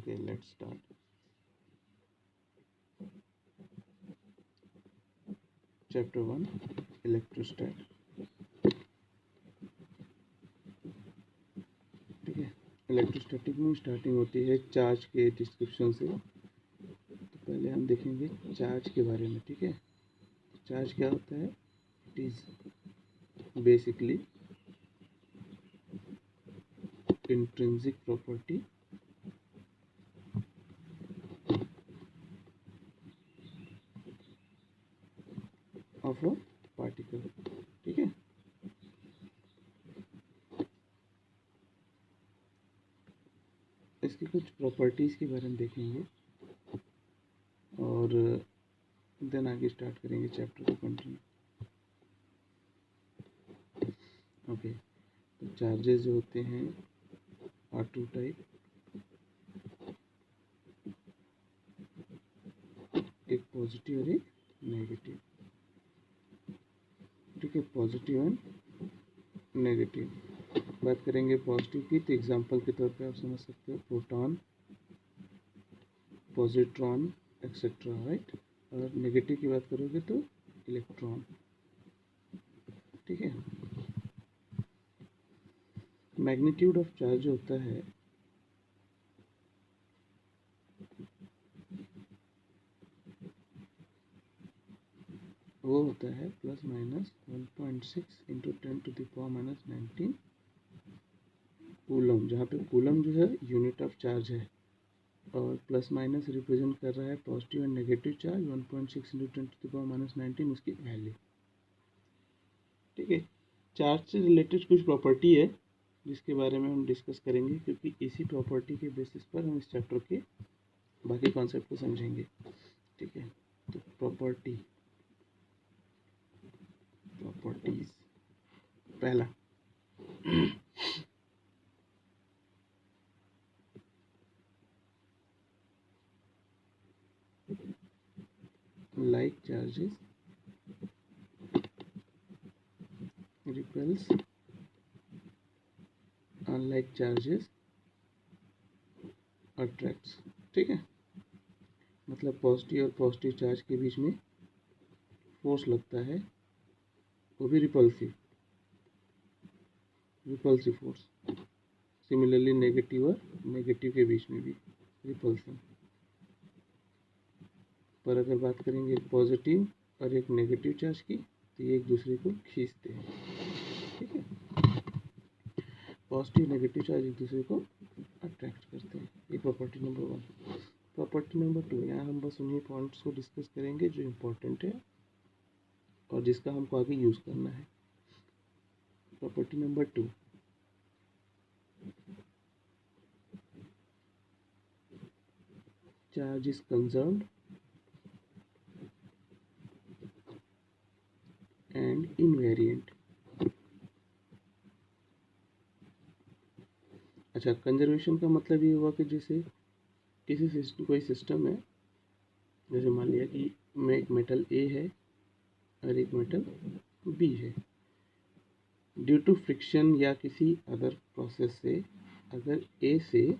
Okay, let's start. Chapter 1 इलेक्ट्रोस्टैट। ठीक है, electrostatic में स्टार्टिंग होती है चार्ज के डिस्क्रिप्शन से। तो पहले हम देखेंगे चार्ज के बारे में। ठीक है, चार्ज क्या होता है? It is basically intrinsic property of a particle. ठीक है, इसकी कुछ प्रॉपर्टीज़ के बारे में देखेंगे और देन आगे स्टार्ट करेंगे चैप्टर को कंटिन्यू। ओके, तो चार्जेस जो होते हैं आर टू टाइप, एक पॉजिटिव और एक नेगेटिव। ठीक है, पॉजिटिव एंड नेगेटिव। बात करेंगे पॉजिटिव की, तो एग्जांपल के तौर पे आप समझ सकते हो प्रोटॉन, पॉजिट्रॉन एक्सेट्रा, राइट। और नेगेटिव की बात करोगे तो इलेक्ट्रॉन। ठीक है, मैग्नीट्यूड ऑफ चार्ज होता है वो होता है प्लस माइनस 1.6 इंटू 10⁻⁻19 कूलम, जहाँ पे कूलम जो है यूनिट ऑफ चार्ज है और प्लस माइनस रिप्रेजेंट कर रहा है positive and negative charge. 1.6 into 10⁻19 उसकी वैल्यू। ठीक है, चार्ज से रिलेटेड कुछ प्रॉपर्टी है जिसके बारे में हम डिस्कस करेंगे, क्योंकि इसी प्रॉपर्टी के बेसिस पर हम इस चैप्टर के बाकी कॉन्सेप्ट को समझेंगे। ठीक है, तो प्रॉपर्टीज। पहला, like charges repels, unlike charges attracts। ठीक है, मतलब पॉजिटिव और पॉजिटिव चार्ज के बीच में फोर्स लगता है, वो भी रिपल्सिव फोर्स। सिमिलरली नेगेटिव और नेगेटिव के बीच में भी रिपल्सन। पर अगर बात करेंगे एक पॉजिटिव और एक नेगेटिव चार्ज की, तो ये एक दूसरे को खींचते हैं। ठीक है, पॉजिटिव नेगेटिव चार्ज एक दूसरे को अट्रैक्ट करते हैं। ये प्रॉपर्टी नंबर 1। प्रॉपर्टी नंबर 2, यहाँ हम बस उन्हीं पॉइंट्स को डिस्कस करेंगे जो इम्पोर्टेंट है और जिसका हमको आगे यूज़ करना है। Property number 2, charge is conserved and invariant. अच्छा, कंजर्वेशन का मतलब ये हुआ कि जैसे कोई सिस्टम है, जैसे मान लिया कि मैं एक मेटल ए है और एक मेटल बी है। ड्यू टू फ्रिक्शन या किसी अदर प्रोसेस से अगर ए से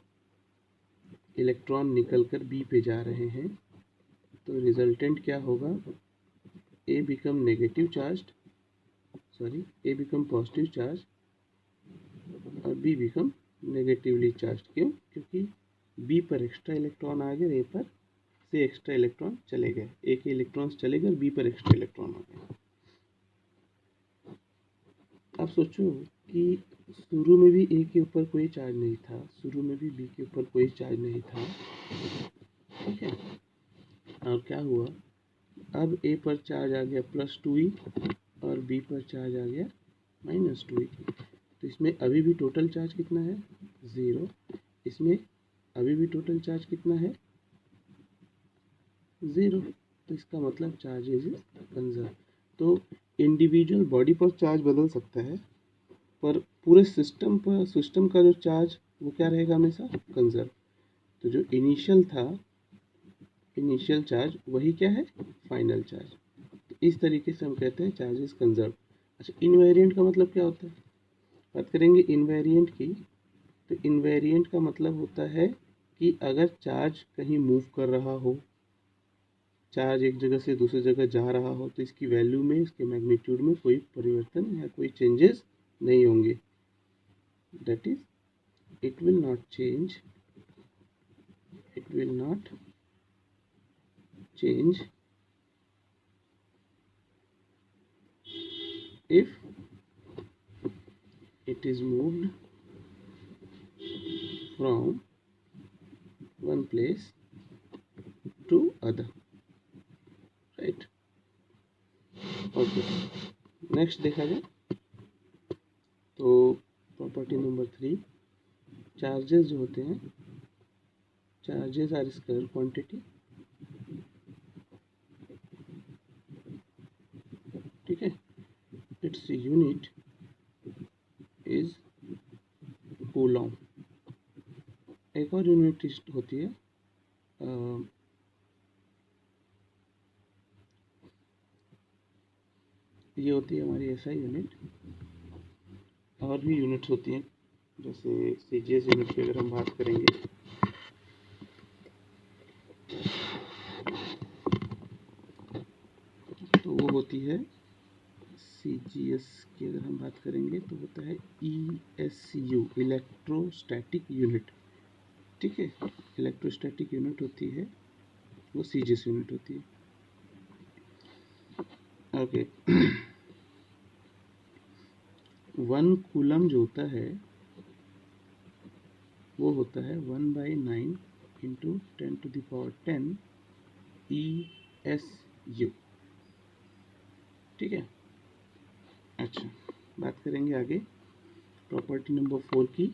इलेक्ट्रॉन निकलकर बी पे जा रहे हैं, तो रिजल्टेंट क्या होगा? ए बिकम पॉजिटिव चार्ज और बी बिकम नेगेटिवली चार्ज। क्यों? क्योंकि बी पर एक्स्ट्रा इलेक्ट्रॉन आ गए, ए पर से एक्स्ट्रा इलेक्ट्रॉन चले गए। ए के इलेक्ट्रॉन्स चले गए, बी पर एक्स्ट्रा इलेक्ट्रॉन आ गए। अब सोचो कि शुरू में भी ए के ऊपर कोई चार्ज नहीं था, शुरू में भी बी के ऊपर कोई चार्ज नहीं था। ठीक है, और क्या हुआ? अब ए पर चार्ज आ गया +2e और बी पर चार्ज आ गया -2e। तो इसमें अभी भी टोटल चार्ज कितना है? 0। इसमें अभी भी टोटल चार्ज कितना है? 0। तो इसका मतलब चार्ज इज कंजर्व। तो इंडिविजुअल बॉडी पर चार्ज बदल सकता है, पर पूरे सिस्टम का जो चार्ज वो क्या रहेगा? हमेशा कंजर्व। तो जो इनिशियल चार्ज वही क्या है? Final charge. तो इस तरीके से हम कहते हैं चार्ज इज कंजर्व। अच्छा, इनवेरिएंट का मतलब क्या होता है? बात करेंगे इनवेरिएंट की, तो इनवेरिएंट का मतलब होता है कि अगर चार्ज कहीं मूव कर रहा हो, चार्ज एक जगह से दूसरी जगह जा रहा हो, तो इसकी वैल्यू में, इसके मैग्नीट्यूड में कोई परिवर्तन या कोई चेंजेस नहीं होंगे। That is it will not change if it is moved from one place to other, right? Okay, next देखा जाए तो प्रॉपर्टी नंबर 3, चार्जेस जो होते हैं, चार्जेस आर स्केलर क्वांटिटी, ठीक है। Its unit is Coulomb. एक और यूनिट होती है ये होती है हमारी एसआई यूनिट। और भी यूनिट्स होती हैं, जैसे सीजीएस यूनिट की अगर हम बात करेंगे तो वो होती है, सीजीएस की अगर हम बात करेंगे तो होता है ईएसयू, इलेक्ट्रोस्टैटिक यूनिट, ठीक है। इलेक्ट्रोस्टैटिक यूनिट होती है, वो सीजीएस यूनिट होती है। ओके, 1 कूलम जो होता है वो होता है 1/9 इंटू 10⁻10 ESU, ठीक है। अच्छा, बात करेंगे आगे प्रॉपर्टी नंबर 4 की,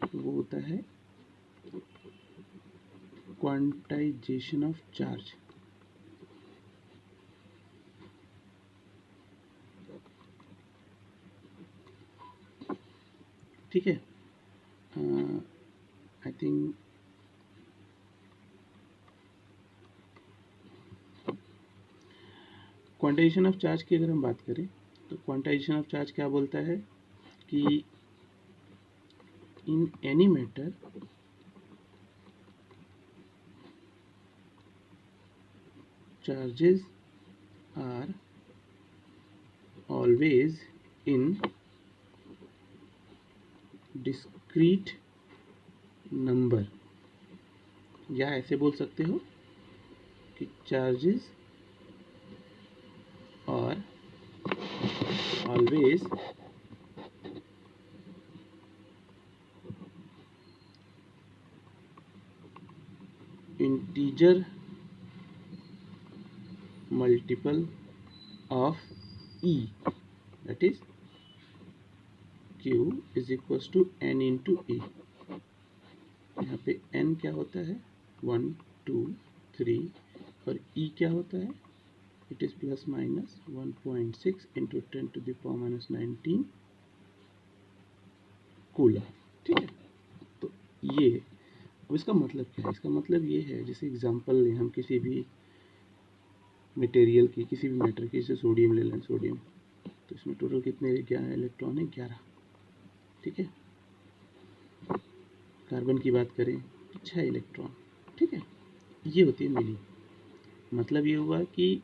तो वो होता है क्वांटाइजेशन ऑफ चार्ज, ठीक है। I think quantization of charge की अगर हम बात करें तो क्वांटाइजेशन ऑफ चार्ज क्या बोलता है कि in any matter charges are always in discrete number, या ऐसे बोल सकते हो कि charges are always integer multiple of E, that is Q is equals to N into E। यहाँ पे N क्या होता है, 1 2 3, और E क्या होता है, it is plus minus 1.6 into 10⁻⁻19 coulomb, ठीक है। तो ये, अब इसका मतलब क्या है, इसका मतलब ये है, जैसे एग्जांपल लें हम किसी भी मटेरियल की, किसी भी मैटर की, जैसे सोडियम ले लें, सोडियम, तो इसमें टोटल कितने क्या है, इलेक्ट्रॉन है 11, ठीक है। कार्बन की बात करें तो 6 इलेक्ट्रॉन, ठीक है। ये होती है मीनिंग, मतलब ये हुआ कि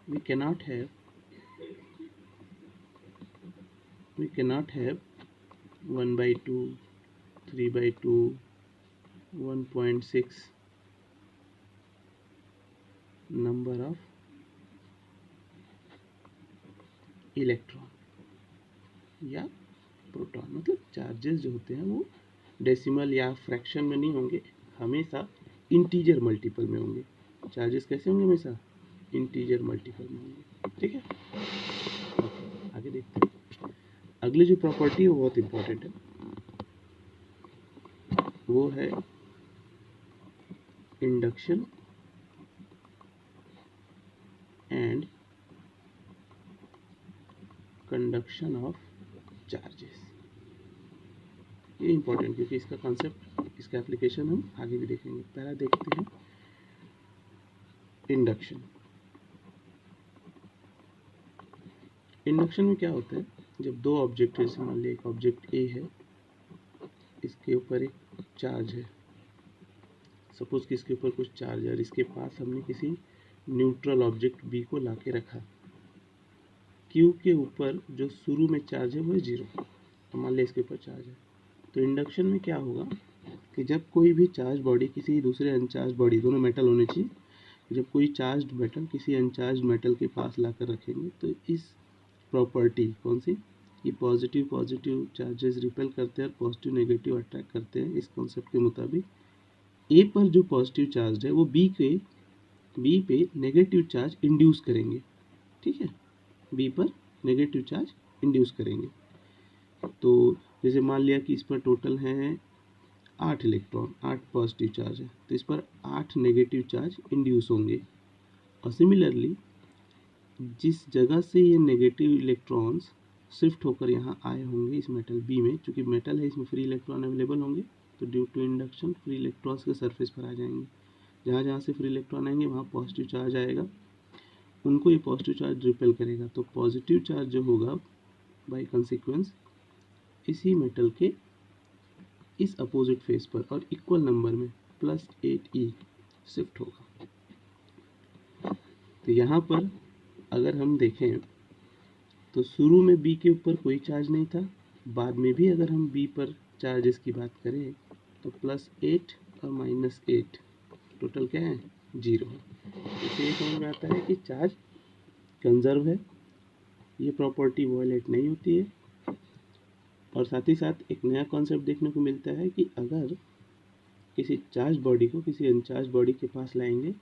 we cannot have 1/2 3/2 1.6 number of electron या प्रोटॉन। मतलब चार्जेस जो होते हैं वो डेसिमल या फ्रैक्शन में नहीं होंगे, हमेशा इंटीजर मल्टीपल में होंगे। चार्जेस कैसे होंगे, हमेशा इंटीजर मल्टीपल में होंगे, ठीक है। आगे देखते हैं, अगली जो प्रॉपर्टी है वो बहुत इंपॉर्टेंट है, वो है induction and conduction of charges. ये इंपॉर्टेंट, क्योंकि इसका कॉन्सेप्ट, इसका एप्लीकेशन हम आगे भी देखेंगे। पहला देखते हैं इंडक्शन। इंडक्शन में क्या होता है, जब दो ऑब्जेक्ट है, जैसे मान लीजिए एक ऑब्जेक्ट ए है, इसके ऊपर एक चार्ज है, सपोज कि इसके ऊपर कुछ चार्ज है और इसके पास हमने किसी न्यूट्रल ऑब्जेक्ट बी को ला के रखा। क्यू के ऊपर जो शुरू में चार्ज है वो है 0, तो मान लिया इसके ऊपर चार्ज है। तो इंडक्शन में क्या होगा कि जब कोई भी चार्ज बॉडी किसी दूसरे अनचार्ज बॉडी, दोनों मेटल होने चाहिए, जब कोई चार्ज मेटल किसी अनचार्ज मेटल के पास ला कर रखेंगे तो इस प्रॉपर्टी कौन सी, कि पॉजिटिव पॉजिटिव चार्जेस रिपेल करते हैं और पॉजिटिव नेगेटिव अट्रैक्ट करते हैं, इस कॉन्सेप्ट के मुताबिक ए पर जो पॉजिटिव चार्ज है वो बी पे नेगेटिव चार्ज इंड्यूस करेंगे। ठीक है, बी पर नेगेटिव चार्ज इंड्यूस करेंगे। तो जैसे मान लिया कि इस पर टोटल है 8 इलेक्ट्रॉन, 8 पॉजिटिव चार्ज है, तो इस पर 8 नेगेटिव चार्ज इंड्यूस होंगे। और सिमिलरली जिस जगह से ये नेगेटिव इलेक्ट्रॉन्स शिफ्ट होकर यहाँ आए होंगे इस मेटल बी में, चूँकि मेटल है इसमें फ्री इलेक्ट्रॉन अवेलेबल होंगे, तो due to induction free electrons के सरफेस पर आ जाएंगे। जहाँ जहाँ से फ्री इलेक्ट्रॉन आएंगे वहाँ पॉजिटिव चार्ज आएगा, उनको ये पॉजिटिव चार्ज रिपेल करेगा। तो पॉजिटिव चार्ज जो होगा बाय कंसिक्वेंस इसी मेटल के इस अपोजिट फेस पर और इक्वल नंबर में +8e शिफ्ट होगा। तो यहाँ पर अगर हम देखें तो शुरू में बी के ऊपर कोई चार्ज नहीं था, बाद में भी अगर हम बी पर चार्जेस की बात करें तो +8 और -8 टोटल क्या है 0 है। इससे ये समझ में आता है कि चार्ज कंजर्व है, ये प्रॉपर्टी वॉयलेट नहीं होती है। और साथ ही साथ एक नया कॉन्सेप्ट देखने को मिलता है कि अगर किसी चार्ज बॉडी को किसी अनचार्ज बॉडी के पास लाएंगे